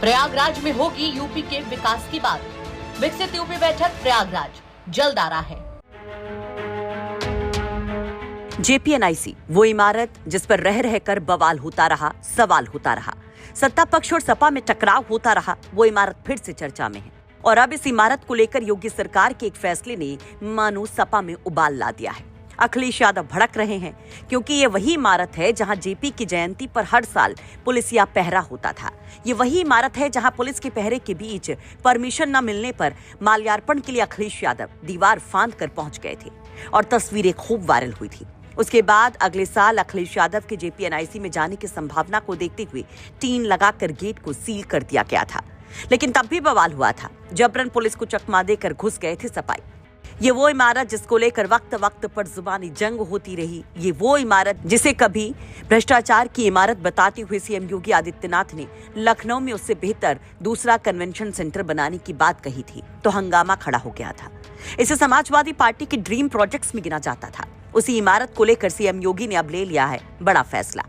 प्रयागराज में होगी यूपी के विकास की बात। विकसित यूपी बैठक प्रयागराज जल्द आ रहा है। जेपीएनआईसी वो इमारत जिस पर रह रहकर बवाल होता रहा, सवाल होता रहा, सत्ता पक्ष और सपा में टकराव होता रहा, वो इमारत फिर से चर्चा में है। और अब इस इमारत को लेकर योगी सरकार के एक फैसले ने मानो सपा में उबाल ला दिया है। अखिलेश यादव भड़क रहे हैं क्योंकि ये वही इमारत है जहां जेपी की जयंती पर हर साल पुलिसिया पहरा होता था। ये वही इमारत है जहां पुलिस के पहरे के बीच परमिशन न मिलने पर माल्यार्पण के लिए अखिलेश यादव दीवार फांद कर पहुंच गए थे और तस्वीरें खूब वायरल हुई थी। उसके बाद अगले साल अखिलेश यादव के जेपीएनआईसी में जाने की संभावना को देखते हुए टीन लगाकर गेट को सील कर दिया गया था, लेकिन तब भी बवाल हुआ था। जबरन पुलिस को चकमा देकर घुस गए थे सपाई। ये वो इमारत जिसको लेकर वक्त वक्त पर जुबानी जंग होती रही। ये वो इमारत जिसे कभी भ्रष्टाचार की इमारत बताते हुए सीएम योगी आदित्यनाथ ने लखनऊ में उससे बेहतर दूसरा कन्वेंशन सेंटर बनाने की बात कही थी तो हंगामा खड़ा हो गया था। इसे समाजवादी पार्टी के ड्रीम प्रोजेक्ट्स में गिना जाता था। उसी इमारत को लेकर सीएम योगी ने अब ले लिया है बड़ा फैसला।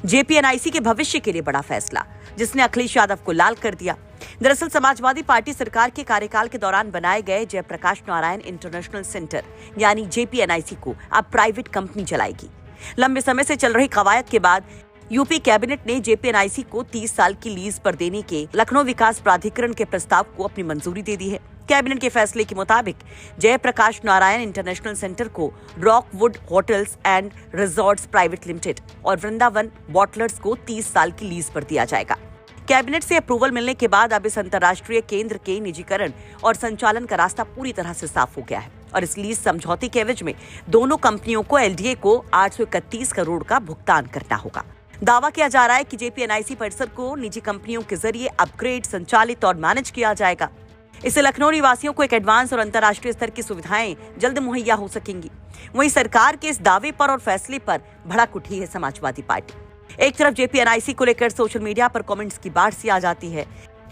जेपीएनआईसी के भविष्य के लिए बड़ा फैसला, जिसने अखिलेश यादव को लाल कर दिया। दरअसल समाजवादी पार्टी सरकार के कार्यकाल के दौरान बनाए गए जयप्रकाश नारायण इंटरनेशनल सेंटर यानी जेपीएनआईसी को अब प्राइवेट कंपनी चलाएगी। लंबे समय से चल रही कवायद के बाद यूपी कैबिनेट ने जेपीएनआईसी को 30 साल की लीज पर देने के लखनऊ विकास प्राधिकरण के प्रस्ताव को अपनी मंजूरी दे दी है। कैबिनेट के फैसले के मुताबिक जयप्रकाश नारायण इंटरनेशनल सेंटर को Rockwood Hotels and Resorts Private Limited और वृंदावन बॉटलर्स को 30 साल की लीज पर दिया जाएगा। कैबिनेट से अप्रूवल मिलने के बाद अब इस अंतर्राष्ट्रीय केंद्र के निजीकरण और संचालन का रास्ता पूरी तरह से साफ हो गया है और इस लीज समझौते के एवज में दोनों कंपनियों को एलडीए को 831 करोड़ का भुगतान करना होगा। दावा किया जा रहा है कि जेपीएनआईसी परिसर को निजी कंपनियों के जरिए अपग्रेड, संचालित और मैनेज किया जाएगा। इससे लखनऊ निवासियों को एक एडवांस और अंतर्राष्ट्रीय स्तर की सुविधाएं जल्द मुहैया हो सकेंगी। वहीं सरकार के इस दावे पर और फैसले पर भड़क उठी है समाजवादी पार्टी। एक तरफ जेपीएनआईसी को लेकर सोशल मीडिया पर कमेंट्स की बाढ़ सी आ जाती है।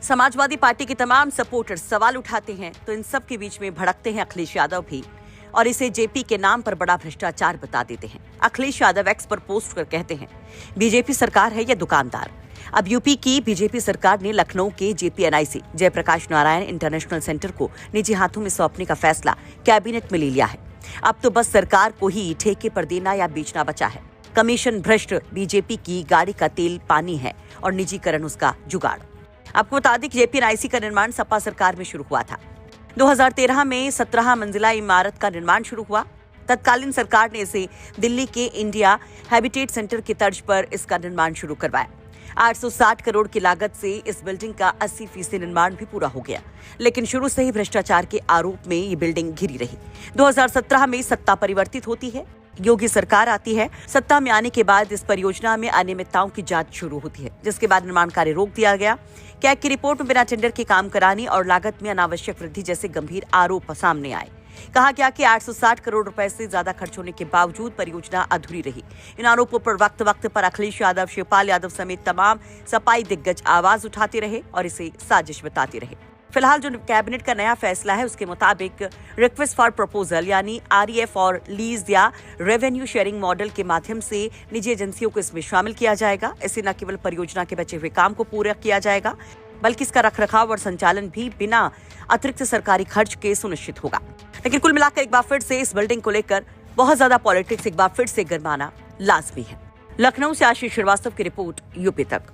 समाजवादी पार्टी के तमाम सपोर्टर्स सवाल उठाते हैं तो इन सब के बीच में भड़कते हैं अखिलेश यादव भी और इसे जेपी के नाम पर बड़ा भ्रष्टाचार बता देते हैं। अखिलेश यादव एक्स पर पोस्ट कर कहते हैं, बीजेपी सरकार है या दुकानदार। अब यूपी की बीजेपी सरकार ने लखनऊ के JPNIC Jayaprakash Narayan international centre को निजी हाथों में सौंपने का फैसला कैबिनेट में ले लिया है। अब तो बस सरकार को ही ठेके पर देना या बेचना बचा है। कमीशन भ्रष्ट बीजेपी की गाड़ी का तेल पानी है और निजीकरण उसका जुगाड़। आपको बता दें कि जेपीएनआईसी का निर्माण सपा सरकार में शुरू हुआ था। 2013 में 17 मंजिला इमारत का निर्माण शुरू हुआ। तत्कालीन सरकार ने इसे दिल्ली के इंडिया हैबिटेट सेंटर की तर्ज पर इसका निर्माण शुरू करवाया। 860 करोड़ की लागत से इस बिल्डिंग का 80% निर्माण भी पूरा हो गया, लेकिन शुरू से ही भ्रष्टाचार के आरोप में ये बिल्डिंग घिरी रही। 2017 में सत्ता परिवर्तित होती है, योगी सरकार आती है। सत्ता में आने के बाद इस परियोजना में अनियमितताओं की जांच शुरू होती है, जिसके बाद निर्माण कार्य रोक दिया गया। कैग की रिपोर्ट में बिना टेंडर के काम कराने और लागत में अनावश्यक वृद्धि जैसे गंभीर आरोप सामने आए। कहा गया कि 860 करोड़ रुपए से ज्यादा खर्च होने के बावजूद परियोजना अधूरी रही। इन आरोपों पर वक्त वक्त पर अखिलेश यादव, शिवपाल यादव समेत तमाम सपाई दिग्गज आवाज उठाते रहे और इसे साजिश बताते रहे। फिलहाल जो कैबिनेट का नया फैसला है उसके मुताबिक रिक्वेस्ट फॉर प्रपोजल यानी आरईएफ और लीज या रेवेन्यू शेयरिंग मॉडल के माध्यम से निजी एजेंसियों को इसमें शामिल किया जाएगा। इससे न केवल परियोजना के बचे हुए काम को पूरा किया जाएगा, बल्कि इसका रखरखाव और संचालन भी बिना अतिरिक्त सरकारी खर्च के सुनिश्चित होगा। लेकिन कुल मिलाकर एक बार फिर से इस बिल्डिंग को लेकर बहुत ज्यादा पॉलिटिक्स एक बार फिर से गरमाना लाजमी है। लखनऊ से आशीष श्रीवास्तव की रिपोर्ट, यूपी तक।